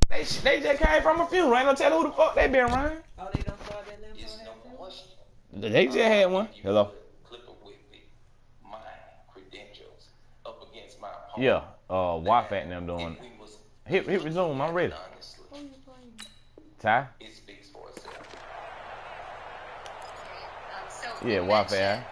They just came from a funeral. Ain't gonna tell who the fuck they been around. Oh, they don't start that limb. They just had one. Hello. My credentials up against my opponent. Yeah. Wafat and them doing. Hit resume. I'm ready. Ty. It speaks for itself. Yeah, Wafat.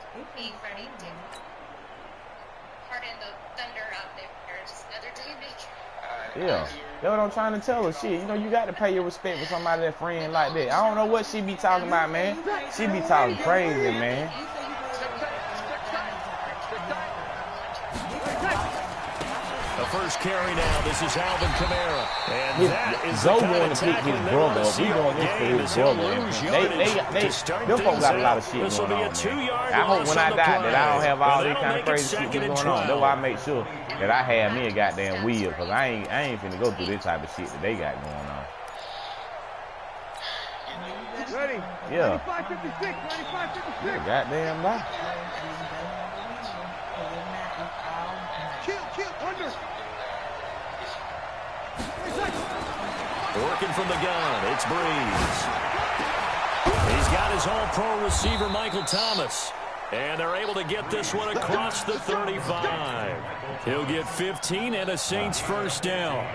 Yeah, that's what I'm trying to tell her. Shit, you know, you got to pay your respect for somebody that friend like that. I don't know what she be talking about, man. She be talking crazy, man. The first carry now. This is Alvin Kamara. And that is Zoe going to pick his brother up. We doing this for his brother. Them folks got a lot of shit going on, man. I hope when I die that I don't have all this kind of crazy shit going on. That's why I make sure that I have me a goddamn wheel, because I ain't finna go through this type of shit that they got going on. Ready? Yeah. 95-56, 95-56. Goddamn bye. Kill, under. Working from the gun, it's Breeze. He's got his all-pro receiver, Michael Thomas. And they're able to get this one across the 35. He'll get 15 and a Saints first down.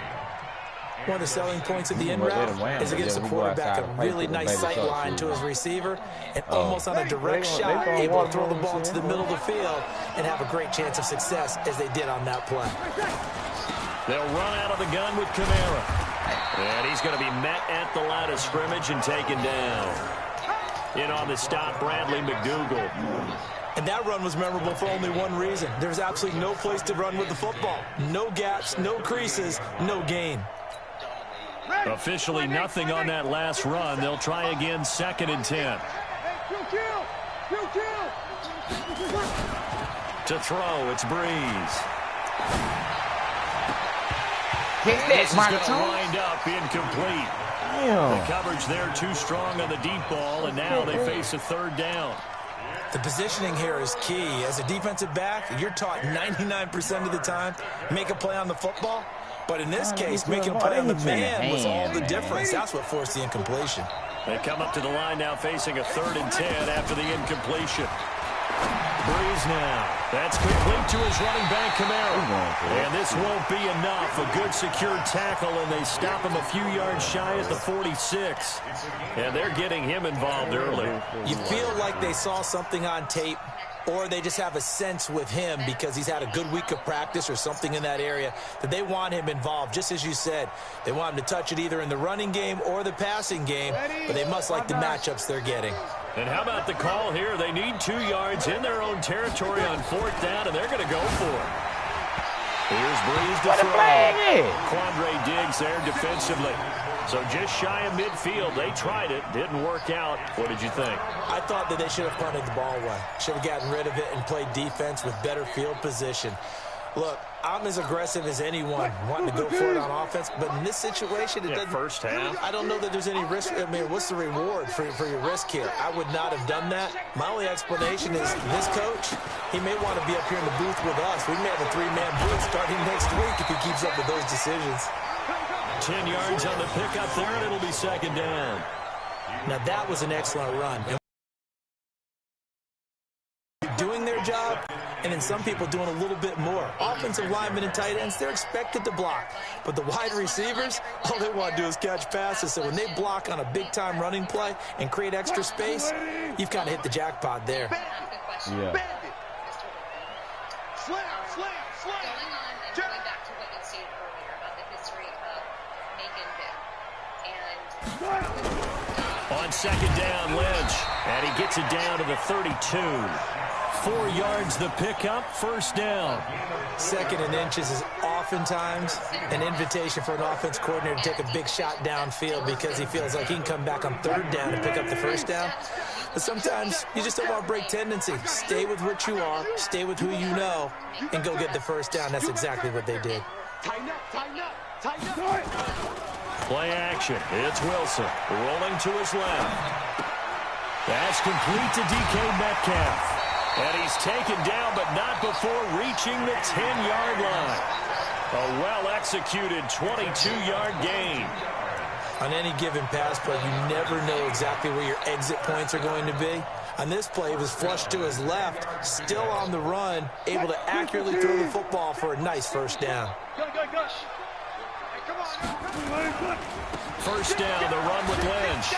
One of the selling points of the in route is it gives the quarterback a really nice sight line to his receiver and almost on a direct shot able to throw the ball to the middle of the field and have a great chance of success as they did on that play. They'll run out of the gun with Kamara. And he's going to be met at the line of scrimmage and taken down. In on the stop, Bradley McDougal. And that run was memorable for only one reason. There's absolutely no place to run with the football. No gaps, no creases, no gain. Officially nothing on that last run. They'll try again, 2nd and 10. To throw, it's Breeze. This is going to wind up incomplete. Damn. The coverage there too strong on the deep ball, and now they face a 3rd down. The positioning here is key. As a defensive back, you're taught 99% of the time, make a play on the football. But in this case, making a play on the man was all the difference. That's what forced the incompletion. They come up to the line now facing a 3rd and 10 after the incompletion. Breeze now. That's complete to his running back, Kamara. And this won't be enough. A good secure tackle, and they stop him a few yards shy at the 46. And they're getting him involved early. You feel like they saw something on tape, or they just have a sense with him because he's had a good week of practice or something in that area that they want him involved. Just as you said, they want him to touch it either in the running game or the passing game, but they must like the matchups they're getting. And how about the call here? They need 2 yards in their own territory on 4th down, and they're going to go for it. Here's Breeze to throw. Quandre Diggs there defensively. So just shy of midfield. They tried it. Didn't work out. What did you think? I thought that they should have punted the ball away. Should have gotten rid of it and played defense with better field position. Look, I'm as aggressive as anyone wanting to go for it on offense, but in this situation, it doesn't. First half. I don't know that there's any risk. I mean, what's the reward for your risk here? I would not have done that. My only explanation is this coach, he may want to be up here in the booth with us. We may have a 3-man booth starting next week if he keeps up with those decisions. 10 yards on the pickup there, and it'll be 2nd down. Now, that was an excellent run. Doing their job, and then some people doing a little bit more. Offensive linemen and tight ends, they're expected to block. But the wide receivers, all they want to do is catch passes. So when they block on a big-time running play and create extra space, you've kind of hit the jackpot there. Yeah. Going back to what you said earlier about the history of Megan Vick. On 2nd down, Lynch. And he gets it down to the 32. 4 yards the pickup, 1st down. 2nd and inches is oftentimes an invitation for an offense coordinator to take a big shot downfield because he feels like he can come back on 3rd down and pick up the 1st down. But sometimes you just don't want to break tendency. Stay with what you are, stay with who you know, and go get the 1st down. That's exactly what they did. Play action. It's Wilson rolling to his left. That's complete to DK Metcalf. And he's taken down, but not before reaching the 10-yard line. A well-executed 22-yard gain. On any given pass play, you never know exactly where your exit points are going to be. On this play, he was flushed to his left, still on the run, able to accurately throw the football for a nice first down. First down, the run with Lynch.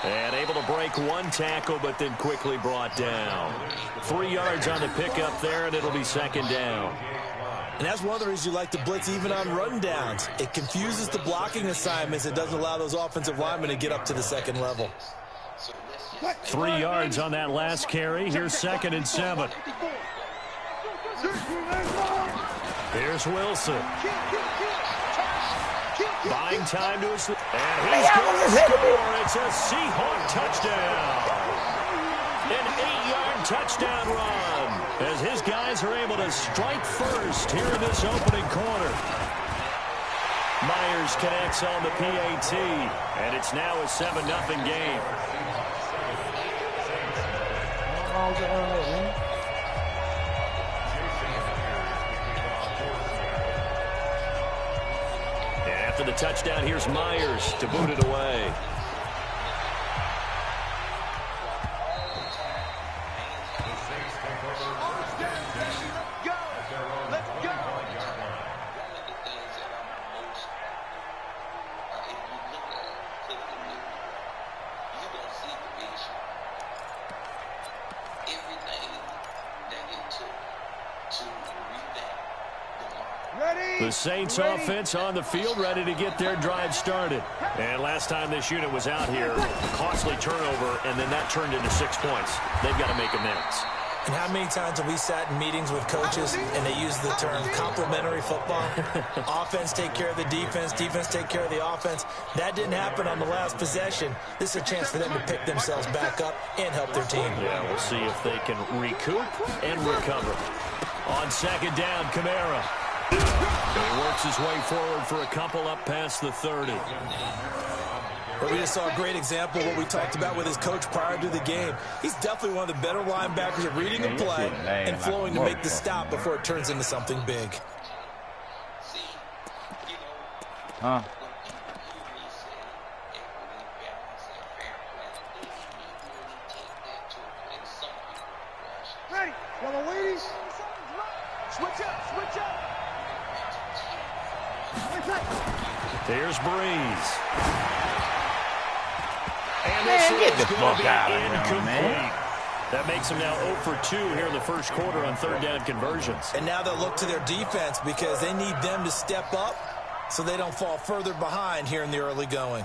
And able to break one tackle, but then quickly brought down. 3 yards on the pickup there, and it'll be second down. And that's one of the reasons you like to blitz even on run downs. It confuses the blocking assignments. It doesn't allow those offensive linemen to get up to the second level. 3 yards on that last carry. Here's 2nd and 7. Here's Wilson. Buying time to his... And he's going to score. It's a Seahawk touchdown. An 8-yard touchdown run as his guys are able to strike first here in this opening quarter. Myers connects on the PAT, and it's now a 7-0 game. And after the touchdown, here's Myers to boot it away. The Saints offense on the field, ready to get their drive started. And last time this unit was out here, costly turnover, and then that turned into 6 points. They've got to make amends. And how many times have we sat in meetings with coaches and they use the term complementary football? Offense take care of the defense, defense take care of the offense. That didn't happen on the last possession. This is a chance for them to pick themselves back up and help their team. Yeah, we'll see if they can recoup and recover. On second down, Kamara. He works his way forward for a couple up past the 30. But we just saw a great example of what we talked about with his coach prior to the game. He's definitely one of the better linebackers at reading a play and flowing to make the stop before it turns into something big. Huh? Ready, yellow ladies. Switch up, switch up. There's Breeze. And Man, get the fuck out of here, man. That makes them now 0 for 2 here in the first quarter on third down conversions. And now they'll look to their defense because they need them to step up so they don't fall further behind here in the early going.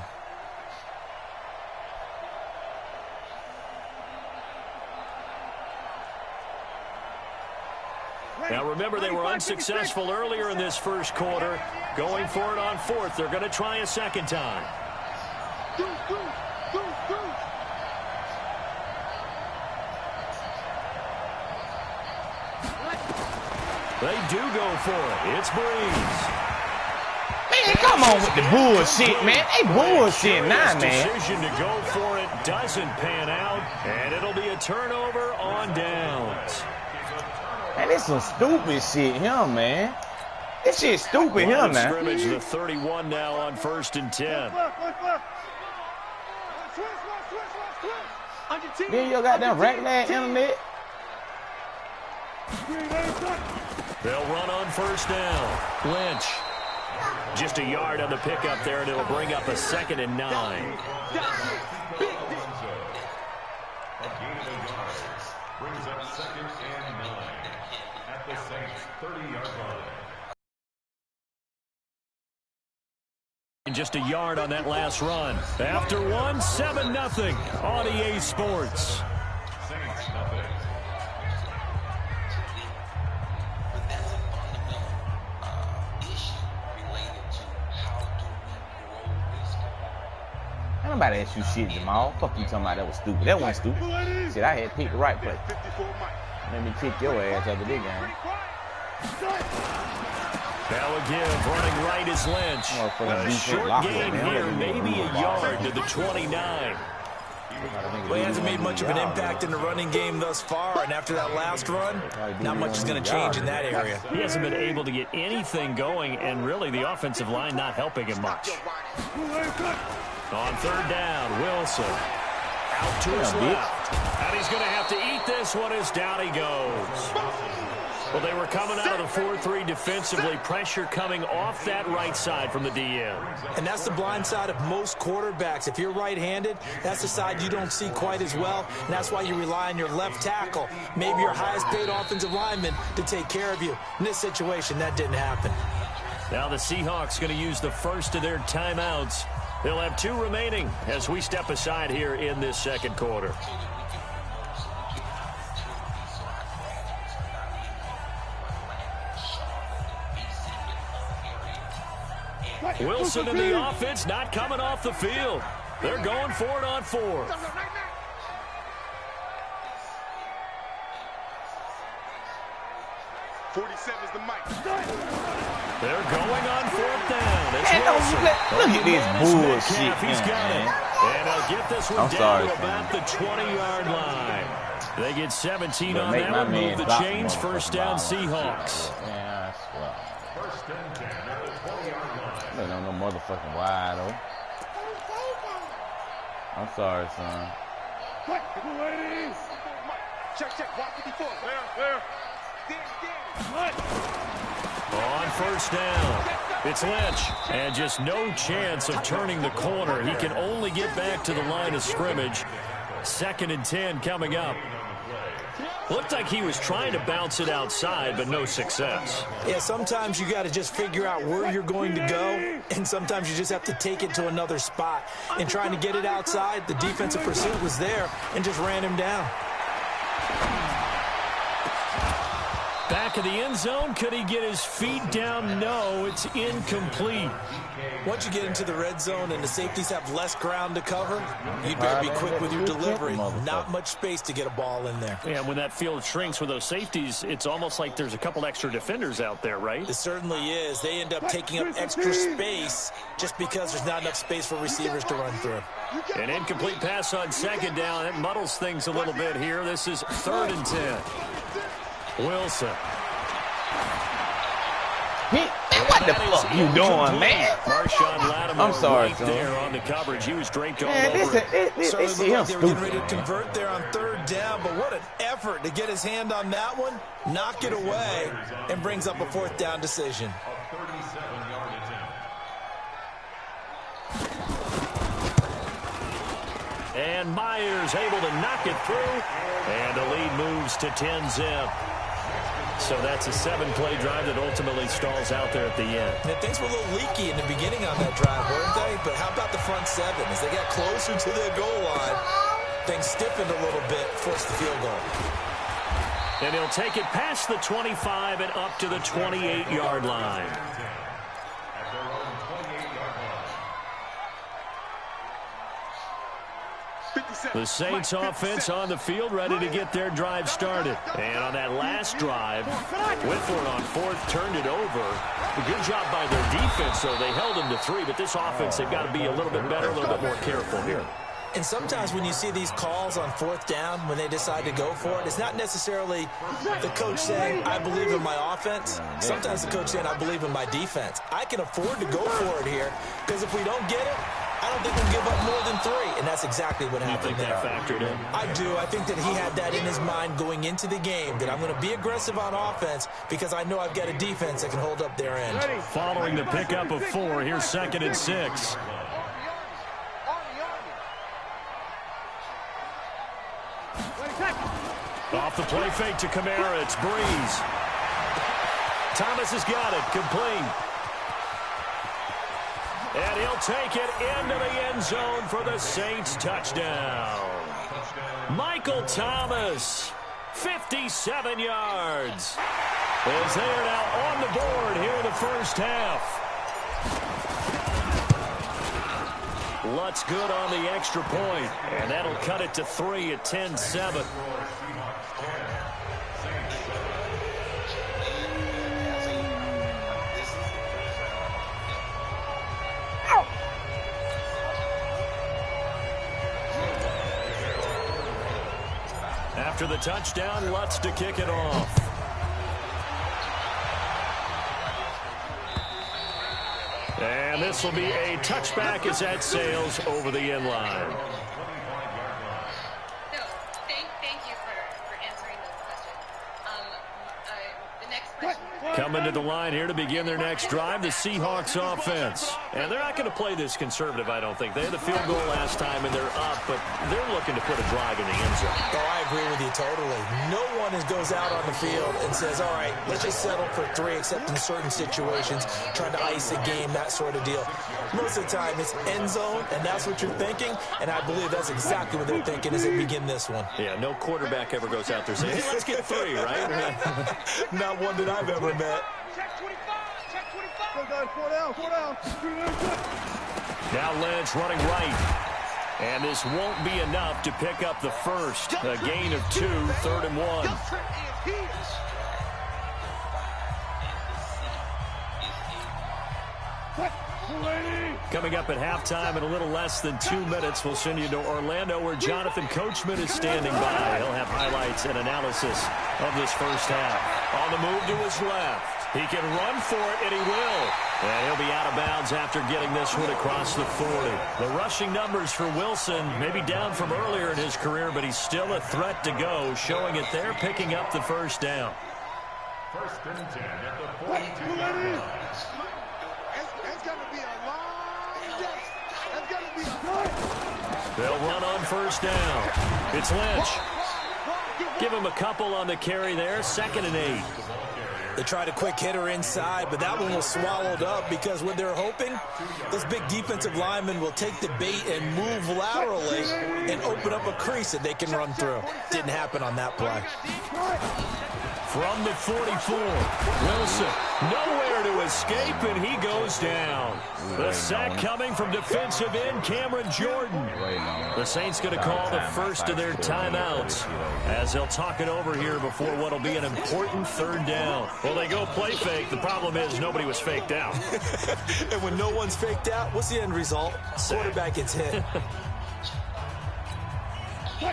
Now remember, they were unsuccessful earlier in this first quarter. Going for it on fourth. They're going to try a second time. They do go for it. It's Breeze. Man, come on with the bullshit, man. They bullshit now, man. Decision to go for it doesn't pan out, and it'll be a turnover on downs. Man, this some stupid shit here, man. This shit stupid here, man. Scrimmage, the 31 now on 1st and 10. Then you got them rack-lad internet. They'll run on first down. Lynch. Just a yard on the pickup there, and it'll bring up a 2nd and 9. Brings up 2nd and 9 at the Saints 30-yard line. Just a yard on that last run. After one, 7-0 on EA Sports. Saints nothing. Nobody asked you shit, Jamal. Fuck you talking about that was stupid. That wasn't stupid. Shit, I had picked the right play. Let me kick your ass after this game. Now again, running right is Lynch. A short gain here, maybe a yard to the 29. Well, hasn't made much of an impact in the running game thus far, and after that last run, not much is going to change in that area. He hasn't been able to get anything going, and really the offensive line not helping him much. On third down, Wilson out to his left. And he's going to have to eat this one as down he goes. Well, they were coming out of the 4-3 defensively. Pressure coming off that right side from the DN. And that's the blind side of most quarterbacks. If you're right-handed, that's the side you don't see quite as well. And that's why you rely on your left tackle, maybe your highest-paid offensive lineman, to take care of you. In this situation, that didn't happen. Now the Seahawks going to use the first of their timeouts. They'll have 2 remaining as we step aside here in this second quarter. Wilson in the offense, not coming off the field. They're going for it on 4th. They're going on 4th down. It's Wilson. Look at this bullshit. He's got it. And they'll get this one down to about the 20-yard line. They get 17 on that one. Move the chains. First down, Seahawks. Yeah, I swear. They don't know motherfucking why, though. I'm sorry, son. Check. 154. Where? On first down, it's Lynch. And just no chance of turning the corner. He can only get back to the line of scrimmage. 2nd and 10 coming up. Looked like he was trying to bounce it outside, but no success. Yeah, sometimes you got to just figure out where you're going to go, and sometimes you just have to take it to another spot. And trying to get it outside, the defensive pursuit was there and just ran him down. Back of the end zone, could he get his feet down? No, it's incomplete. Once you get into the red zone and the safeties have less ground to cover, you'd better be quick with your delivery. Not much space to get a ball in there. Yeah, when that field shrinks with those safeties, it's almost like there's a couple extra defenders out there, right? It certainly is. They end up taking up extra space just because there's not enough space for receivers to run through. An incomplete pass on 2nd down. It muddles things a little bit here. This is 3rd and 10. Wilson. What the fuck you doing, man? I'm sorry, right there on the coverage. He was draped all man, over it. Certainly looked like they were getting ready to convert there on 3rd down, but what an effort to get his hand on that one, knock it away, and brings up a 4th down decision. And Myers able to knock it through, and the lead moves to 10-zip. So that's a 7-play drive that ultimately stalls out there at the end. And things were a little leaky in the beginning on that drive, weren't they? But how about the front 7? As they got closer to their goal line, things stiffened a little bit, forced the field goal. And he'll take it past the 25 and up to the 28-yard line. The Saints offense on the field, ready to get their drive started. And on that last drive, went for it on 4th, turned it over. A good job by their defense, though. They held them to 3, but this offense, they've got to be a little bit better, a little bit more careful here. And sometimes when you see these calls on 4th down, when they decide to go for it, it's not necessarily the coach saying, I believe in my offense. Sometimes the coach saying, I believe in my defense. I can afford to go for it here, because if we don't get it, I don't think we'll give up more than 3, and that's exactly what happened there. You think that factored in? I do. I think that he had that in his mind going into the game, that I'm going to be aggressive on offense because I know I've got a defense that can hold up their end. Following the pickup of 4, here's 2nd and 6. Off the play fake to Kamara, it's Breeze. Thomas has got it, complete. And he'll take it into the end zone for the Saints touchdown. Michael Thomas, 57 yards. As they are now on the board here in the first half. Lutz good on the extra point, and that'll cut it to 3 at 10-7. After the touchdown, Lutz to kick it off. And this will be a touchback as that sails over the end line. No, thank you for answering those questions. The next question. Coming to the line here to begin their next drive, the Seahawks offense. And they're not going to play this conservative, I don't think. They had the field goal last time, and they're up, but they're looking to put a drive in the end zone. Oh, I agree with you totally. No one goes out on the field and says, all right, let's just settle for 3, except in certain situations, trying to ice a game, that sort of deal. Most of the time, it's end zone, and that's what you're thinking, and I believe that's exactly what they're thinking as they begin this one. Yeah, no quarterback ever goes out there saying, hey, let's get 3, right? Not one that I've ever met. Check 25. Check 25. 4 down. Now Lynch running right. And this won't be enough to pick up the first. A gain of 2, 3rd and 1. Coming up at halftime in a little less than 2 minutes, we'll send you to Orlando where Jonathan Coachman is standing by. He'll have highlights and analysis of this first half. On the move to his left. He can run for it, and he will. And he'll be out of bounds after getting this one across the 40. The rushing numbers for Wilson may be down from earlier in his career, but he's still a threat to go, showing it there, picking up the first down. First and 10 at the 42-yard line. It's going to be a long day. It's going to be a long. They'll run on first down. It's Lynch. Give him a couple on the carry there. 2nd and 8. They tried a quick hitter inside, but that one was swallowed up because what they're hoping, this big defensive lineman will take the bait and move laterally and open up a crease that they can run through. Didn't happen on that play. From the 44, Wilson nowhere to escape, and he goes down. The sack coming from defensive end Cameron Jordan. The Saints going to call the first of their timeouts as they'll talk it over here before what will be an important 3rd down. Well, they go play fake. The problem is nobody was faked out. And when no one's faked out, what's the end result? Quarterback gets hit.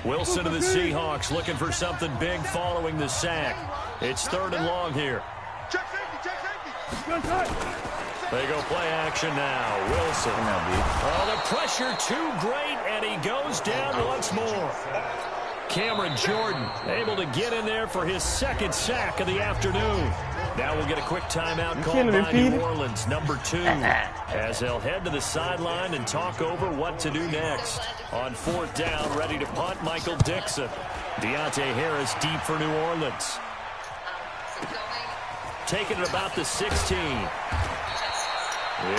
Wilson of the Seahawks looking for something big following the sack. It's 3rd and long here. Check safety. They go play action now. Wilson. Oh, the pressure too great, and he goes down once more. Cameron Jordan able to get in there for his 2nd sack of the afternoon. Now we'll get a quick timeout called by New Orleans, number 2, as they'll head to the sideline and talk over what to do next. On 4th down, ready to punt, Michael Dixon. Deontay Harris deep for New Orleans. Taking it about the 16.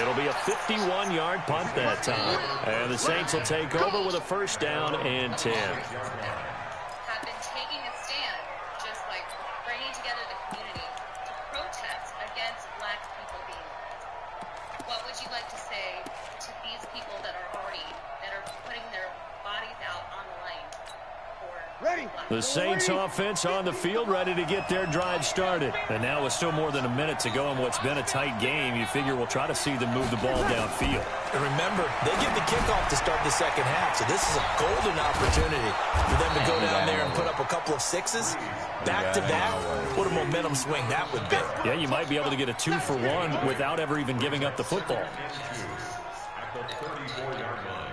It'll be a 51-yard punt that time. And the Saints will take over with a 1st down and 10. Have been taking a stand, just like bringing together the community to protest against black people being there. What would you like to say to these people that are putting their bodies out on the line for the Saints offense on the field, ready to get their drive started. And now with still more than a minute to go in what's been a tight game, you figure we'll try to see them move the ball downfield. And remember, they get the kickoff to start the 2nd half, so this is a golden opportunity for them to go down there and put up a couple of 6s back-to-back. What a momentum swing that would be. Yeah, you might be able to get a 2-for-1 without ever even giving up the football. At the 34-yard line.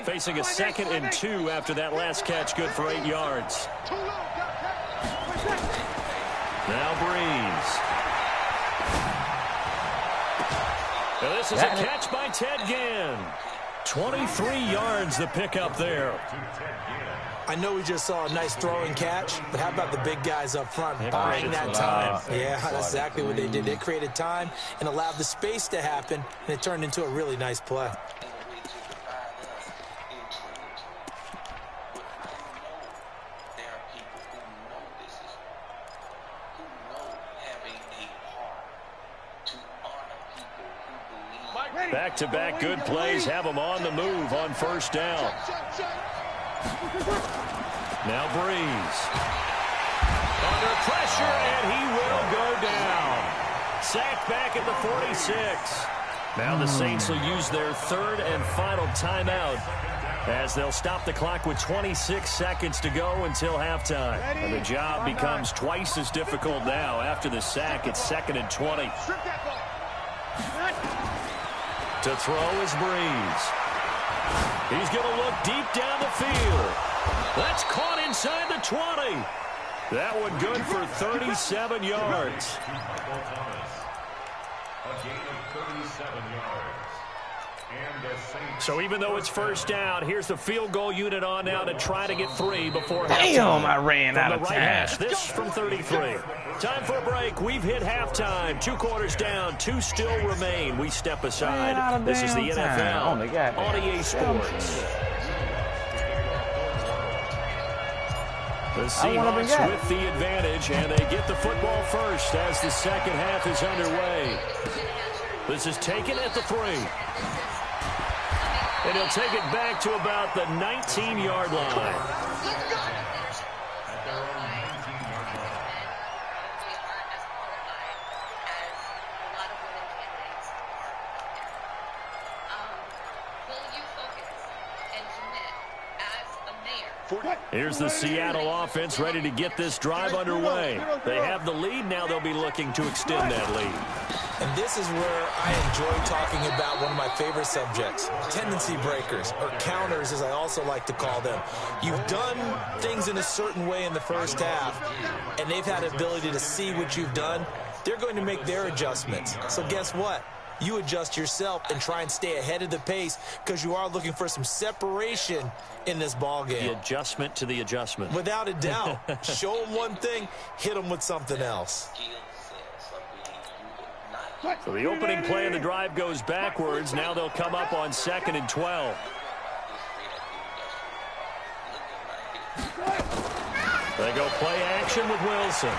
Facing a 2nd and 2 after that last catch, good for 8 yards. Now Breeze. Now this is a catch by Ted Ginn. 23 yards the pickup there. I know we just saw a nice throwing catch, but how about the big guys up front buying that time? Yeah, that's exactly what they did. They created time and allowed the space to happen, and it turned into a really nice play. Back-to-back good plays have them on the move on 1st down. Now Breeze. Under pressure, and he will go down. Sacked back at the 46. Now the Saints will use their 3rd and final timeout as they'll stop the clock with 26 seconds to go until halftime. And the job becomes twice as difficult now. After the sack, it's 2nd and 20. To throw is Breeze. He's going to look deep down the field. That's caught inside the 20. That one good for 37 yards. A gain of 37 yards. So even though it's first down, here's the field goal unit on now to try to get 3 before halftime. Damn, I ran out of time. This from 33. Time for a break. We've hit halftime. 2 quarters down. 2 still remain. We step aside. This is the NFL on EA Sports. The Seahawks with the advantage, and they get the football first as the second half is underway. This is taken at the 3. And he'll take it back to about the 19-yard line. Here's the Seattle offense ready to get this drive underway. They have the lead. Now they'll be looking to extend that lead. And this is where I enjoy talking about one of my favorite subjects, tendency breakers, or counters as I also like to call them. You've done things in a certain way in the first half, and they've had the ability to see what you've done. They're going to make their adjustments. So guess what? You adjust yourself and try and stay ahead of the pace because you are looking for some separation in this ball game. The adjustment to the adjustment. Without a doubt. Show them one thing, hit them with something else. So the opening play of the drive goes backwards. Now they'll come up on 2nd and 12. They go play action with Wilson.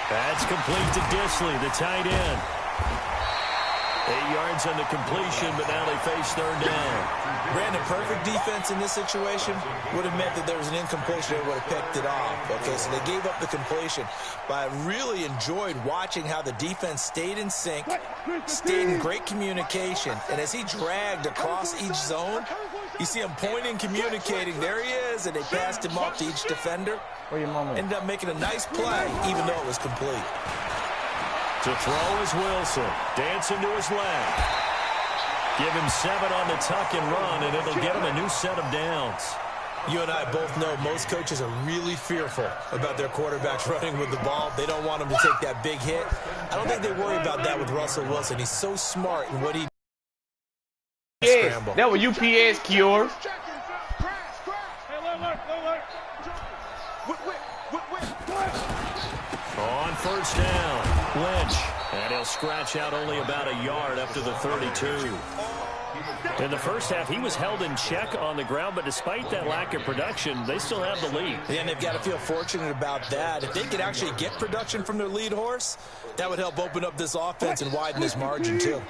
That's complete to Disley, the tight end. 8 yards on the completion, but now they face 3rd down. Brandon, perfect defense in this situation would have meant that there was an incompletion. They would have picked it off. Okay, so they gave up the completion. But I really enjoyed watching how the defense stayed in sync, stayed in great communication. And as he dragged across each zone, you see him pointing, communicating. There he is, and they passed him off to each defender. Ended up making a nice play, even though it was complete. To throw is Wilson. Dancing to his left. Give him 7 on the tuck and run, and it'll get him a new set of downs. You and I both know most coaches are really fearful about their quarterbacks running with the ball. They don't want them to take that big hit. I don't think they worry about that with Russell Wilson. He's so smart in what he does. Yes, that was UPS cure. On first down, Lynch. And he'll scratch out only about a yard up to the 32. In the first half, he was held in check on the ground, but despite that lack of production, they still have the lead. And they've got to feel fortunate about that. If they could actually get production from their lead horse, that would help open up this offense and widen this margin, too.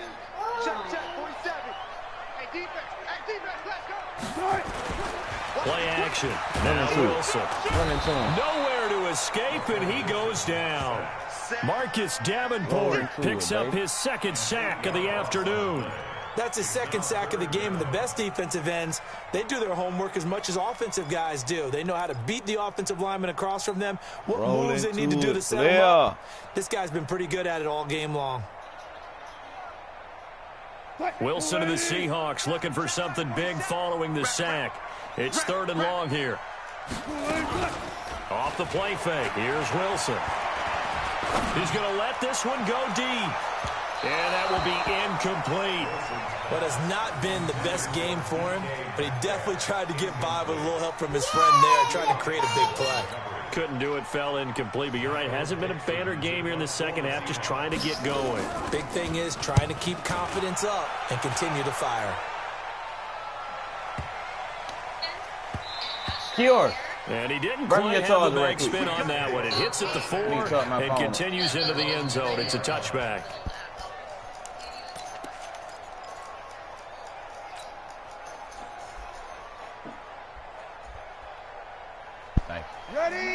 Play action. Now Wilson. Nowhere to escape, and he goes down. Marcus Davenport picks up his 2nd sack of the afternoon. That's his 2nd sack of the game. And the best defensive ends, they do their homework as much as offensive guys do. They know how to beat the offensive lineman across from them, what moves they need to do to set them up. This guy's been pretty good at it all game long. Wilson of the Seahawks looking for something big following the sack. It's 3rd and long here. Off the play fake. Here's Wilson. He's going to let this one go deep. And that will be incomplete. What has not been the best game for him, but he definitely tried to get by with a little help from his friend there, trying to create a big play. Couldn't do it, fell incomplete. But you're right, hasn't been a banner game here in the second half, just trying to get going. Big thing is trying to keep confidence up and continue to fire. Cure. And he didn't quite have the back spin on that one. It hits at the 4 and continues into the end zone. It's a touchback.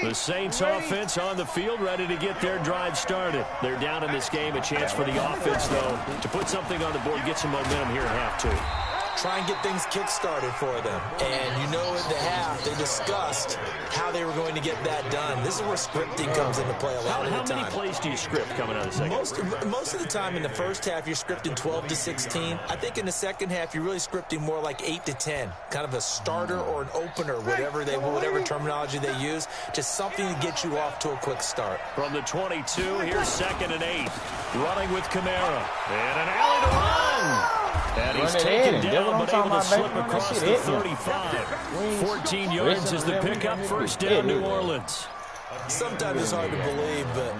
The Saints offense on the field, ready to get their drive started. They're down in this game. A chance for the offense, though, to put something on the board, get some momentum here at half 2. try and get things kick-started for them. And you know at the half, they discussed how they were going to get that done. This is where scripting comes into play a lot of the time. How many plays do you script coming out of the second? Most of the time in the first half, you're scripting 12 to 16. I think in the second half, you're really scripting more like 8 to 10. Kind of a starter or an opener, whatever terminology they use. Just something to get you off to a quick start. From the 22, here's 2nd and 8. Running with Kamara. And an alley to run. And he's taken down, but able to slip across the 35. 14 yards is the pickup. First down, New Orleans. Sometimes it's hard to believe, but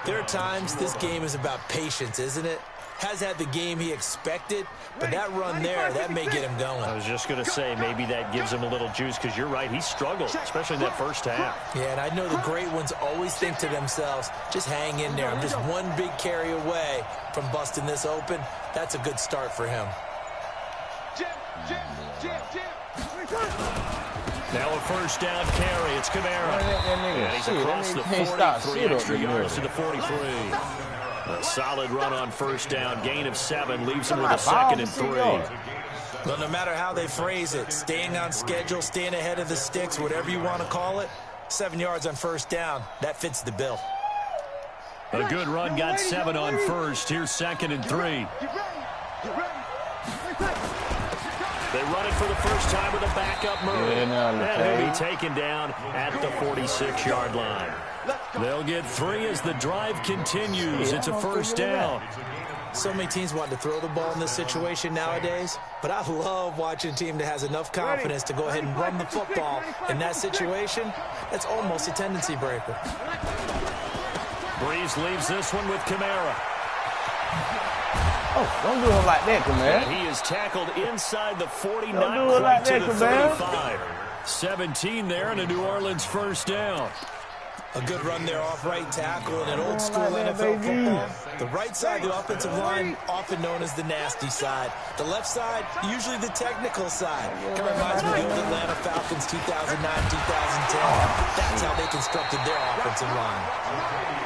there are times this game is about patience, isn't it? Has had the game he expected, but that run there, that may get him going. I was just going to say, maybe that gives him a little juice, because you're right, he struggled, especially in that first half. Yeah, and I know the great ones always think to themselves, just hang in there. I'm just one big carry away from busting this open. That's a good start for him. Now a first down carry. It's Kamara. And he's across the 40, 3 extra yards to the 43. A solid run on first down. Gain of 7 leaves him with a 2nd and 3. Well, no matter how they phrase it, staying on schedule, staying ahead of the sticks, whatever you want to call it, 7 yards on first down, that fits the bill. A good run got 7 on first. Here's 2nd and 3. They run it for the first time with a backup Murray. And he'll be taken down at the 46-yard line. They'll get 3 as the drive continues. It's a first down. So many teams want to throw the ball in this situation nowadays, but I love watching a team that has enough confidence to go ahead and run the football in that situation. That's almost a tendency breaker. Breeze leaves this one with Kamara. Oh, don't do him like that, Kamara. He is tackled inside the 40, don't not do it quite like to that, the Kamara. 35. 17 there and a New Orleans first down. A good run there off right tackle in an old school NFL football. The right side, the offensive line, often known as the nasty side. The left side, usually the technical side. Kind of reminds me of the old Atlanta Falcons 2009, 2010. That's how they constructed their offensive line.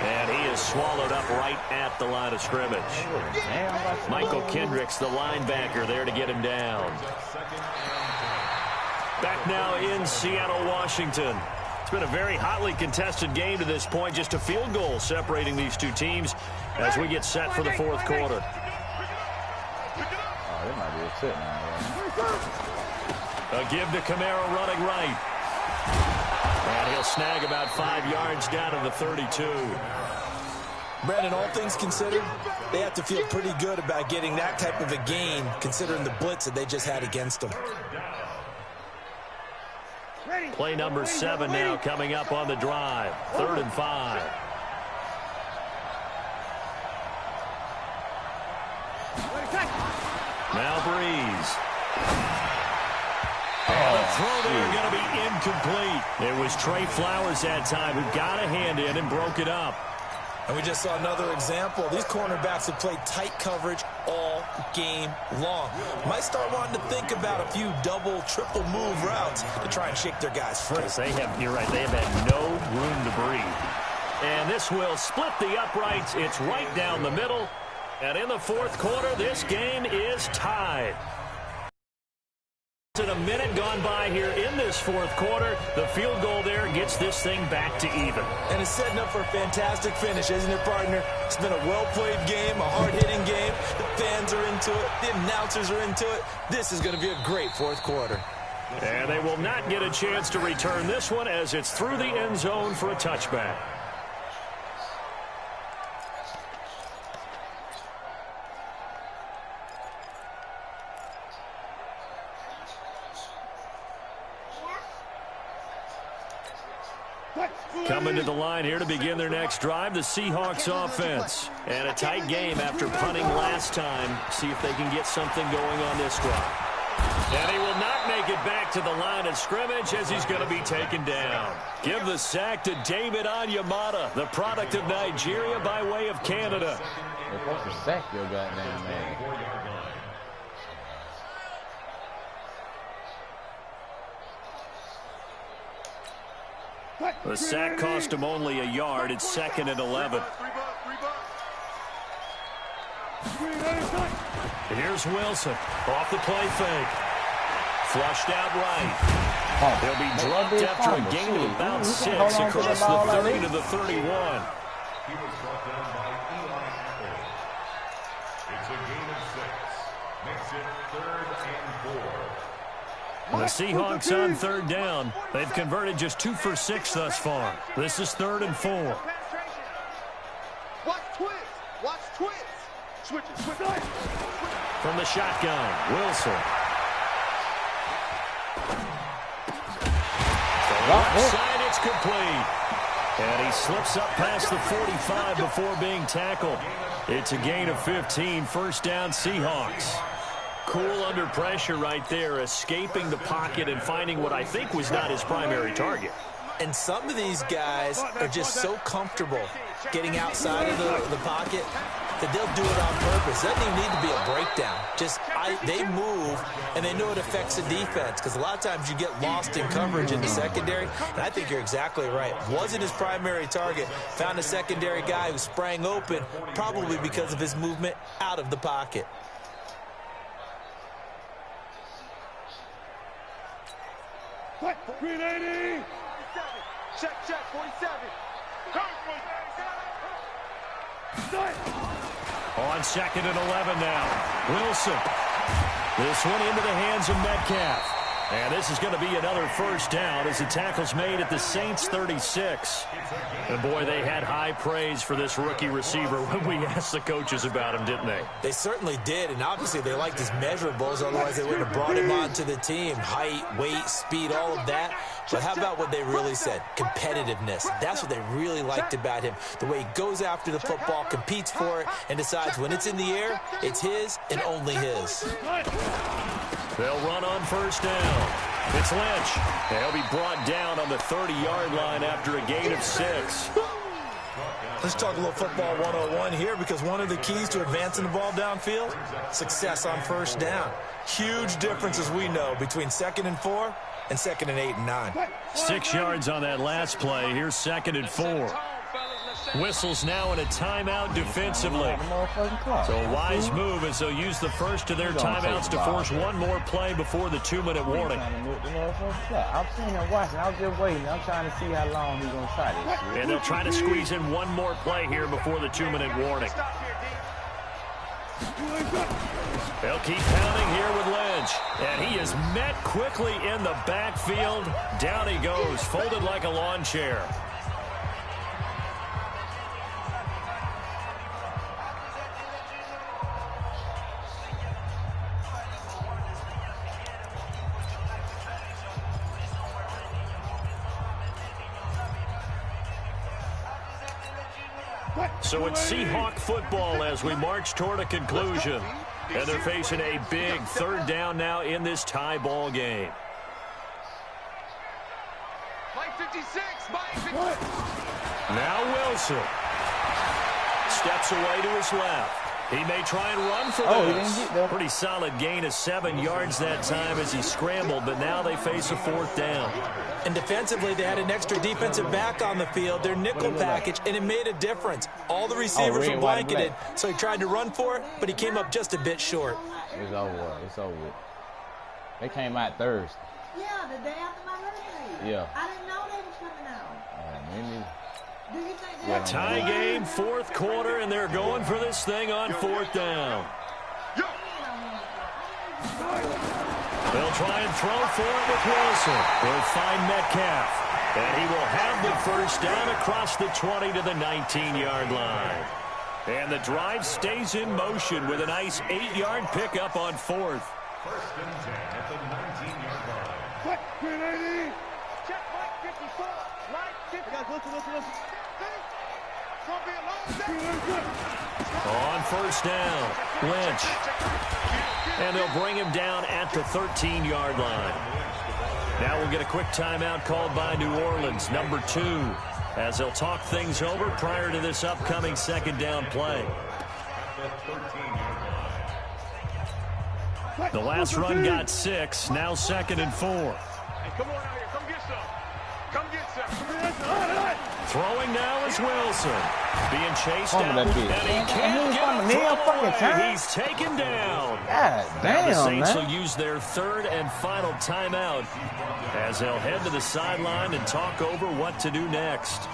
And he is swallowed up right at the line of scrimmage. Michael Kendricks, the linebacker, there to get him down. Back now in Seattle, Washington. It's been a very hotly contested game to this point. Just a field goal separating these two teams as we get set for the fourth quarter. Oh, that might be a sit now. A give to Kamara running right. And he'll snag about 5 yards down to the 32. Brandon, all things considered, they have to feel pretty good about getting that type of a gain considering the blitz that they just had against them. Play number 7 now coming up on the drive. 3rd and 5. Now Breeze. And the throw there going to be incomplete. It was Trey Flowers that time who got a hand in and broke it up. And we just saw another example. These cornerbacks have played tight coverage all game long. Might start wanting to think about a few double, triple move routes to try and shake their guys free. You're right, they have had no room to breathe. And this will split the uprights. It's right down the middle. And in the fourth quarter, this game is tied. In a minute gone by here in this fourth quarter, the field goal there gets this thing back to even. And it's setting up for a fantastic finish, isn't it, partner? It's been a well-played game, a hard-hitting game. The fans are into it. The announcers are into it. This is going to be a great fourth quarter. And they will not get a chance to return this one as it's through the end zone for a touchback. Coming to the line here to begin their next drive, the Seahawks offense. And a tight game after punting last time. See if they can get something going on this drive. And he will not make it back to the line of scrimmage as he's going to be taken down. Give the sack to David Onyemata, the product of Nigeria by way of Canada. They're supposed to sack your goddamn man. The sack cost him only a yard. It's 2nd and 11. Here's Wilson off the play fake. Flushed out right. He'll be dropped after a gain of about 6 across the 30 to the 31. He was brought down by Eli Apple. It's a gain of 6. Makes it 3rd and 4. The Seahawks on 3rd down. They've converted just 2 for 6 thus far. This is 3rd and 4. Watch twist. Watch twist. Switch it. Switch it. From the shotgun, Wilson. Left side, it's complete. And he slips up past the 45 before being tackled. It's a gain of 15, 1st down Seahawks. Cool under pressure right there, escaping the pocket and finding what I think was not his primary target. And some of these guys are just so comfortable getting outside of the pocket that they'll do it on purpose. Doesn't even need to be a breakdown. They move, and they know it affects the defense, because a lot of times you get lost in coverage in the secondary, and I think you're exactly right. Wasn't his primary target. Found a secondary guy who sprang open, probably because of his movement out of the pocket. Green 80. Check, 47. On 2nd and 11 now. Wilson. This one into the hands of Metcalf. And this is going to be another 1st down as the tackle's made at the Saints 36. And boy, they had high praise for this rookie receiver when we asked the coaches about him, didn't they? They certainly did, and obviously they liked his measurables, otherwise they wouldn't have brought him onto the team. Height, weight, speed, all of that. But how about what they really said? Competitiveness. That's what they really liked about him. The way he goes after the football, competes for it, and decides when it's in the air, it's his and only his. They'll run on 1st down. It's Lynch. And he'll be brought down on the 30-yard line after a gain of 6. Let's talk a little football 101 here, because one of the keys to advancing the ball downfield, success on 1st down. Huge difference, as we know, between 2nd and 4 and 2nd and 8 and 9. 6 yards on that last play. Here's 2nd and 4. Whistles now in a timeout defensively. So a wise move as they'll use the first of their timeouts to force one more play before the 2-minute warning. I'm sitting there watching. I was just waiting. I'm trying to see how long he's going to try this. And they'll try to squeeze in one more play here before the 2-minute warning. They'll keep pounding here with Lynch. And he is met quickly in the backfield. Down he goes, folded like a lawn chair. So it's Seahawk football as we march toward a conclusion. And they're facing a big 3rd down now in this tie ball game. Now Wilson steps away to his left. He may try and run for this. Pretty solid gain of 7 yards that time as he scrambled, but now they face a 4th down. And defensively, they had an extra defensive back on the field, their nickel package, and it made a difference. All the receivers were blanketed, so he tried to run for it, but he came up just a bit short. It's over. It's over. They came out Thursday. Yeah, the day after my birthday. Yeah. I didn't know they was coming out. Me neither. Do you think Tie game, 4th quarter, and they're going for this thing on 4th down. They'll try and throw for it with Wilson. They'll find Metcalf. And he will have the 1st down across the 20 to the 19-yard line. And the drive stays in motion with a nice 8-yard pickup on 4th. 1st and 10 at the 19-yard line. Green 80. Check Mike 54. Mike 50. Guys, listen. On 1st down, Lynch. And they'll bring him down at the 13-yard line. Now we'll get a quick timeout called by New Orleans, number 2, as they'll talk things over prior to this upcoming 2nd down play. The last run got 6, now 2nd and 4. Hey, come on out here. Come get some. Come get some. Throwing now is Wilson. Being chased out, and he can't get He's taken down. Damn, the Saints man. will use their third and final timeout as they'll head to the sideline and talk over what to do next.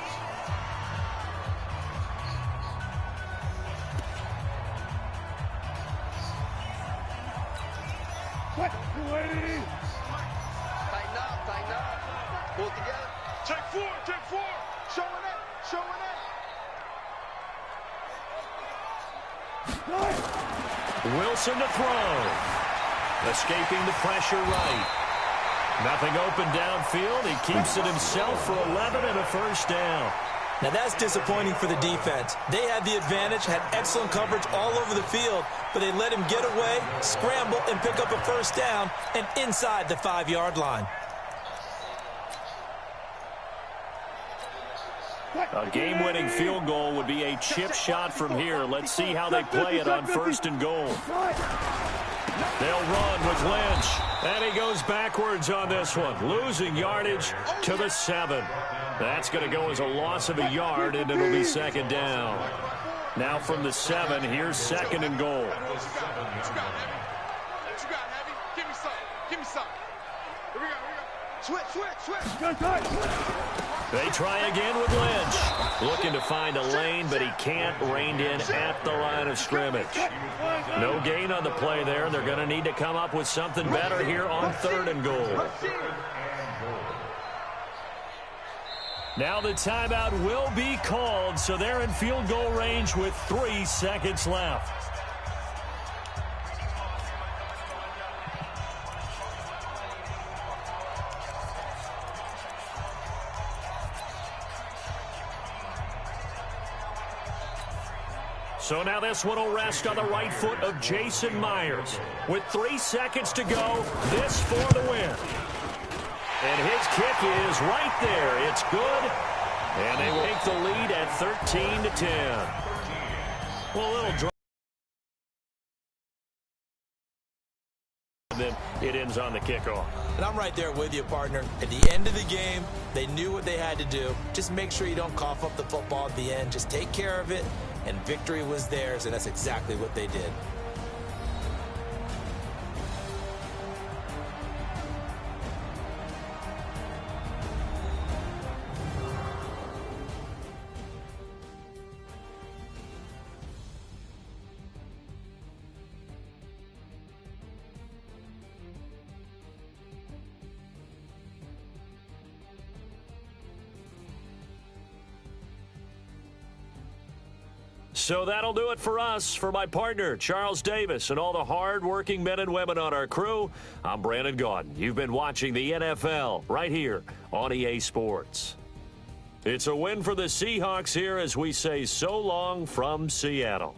Tighten up. Pull it together. Check four. Showing it. Wilson to throw. Escaping the pressure right. Nothing open downfield. He keeps it himself for 11 and a first down. Now that's disappointing for the defense. They had the advantage, had excellent coverage all over the field, but they let him get away, scramble, and pick up a first down and inside the 5-yard line. A game-winning field goal would be a chip shot from here. Let's see how they play it on 1st and goal. They'll run with Lynch, and he goes backwards on this one, losing yardage to the 7. That's going to go as a loss of a yard, and it'll be 2nd down. Now from the 7, here's 2nd and goal. What you got, Heavy? Give me some. Here we go. Switch. They try again with Lynch. Looking to find a lane, but he can't. Reined in at the line of scrimmage. No gain on the play there. They're going to need to come up with something better here on 3rd and goal. Now the timeout will be called, so they're in field goal range with 3 seconds left. So now this one will rest on the right foot of Jason Myers. With 3 seconds to go, this for the win. And his kick is right there. It's good. And they will take the lead at 13-10. Well, a little draw. And then it ends on the kickoff. And I'm right there with you, partner. At the end of the game, they knew what they had to do. Just make sure you don't cough up the football at the end. Just take care of it. And victory was theirs, and that's exactly what they did. So that'll do it for us. For my partner, Charles Davis, and all the hard-working men and women on our crew, I'm Brandon Gaudin. You've been watching the NFL right here on EA Sports. It's a win for the Seahawks here as we say so long from Seattle.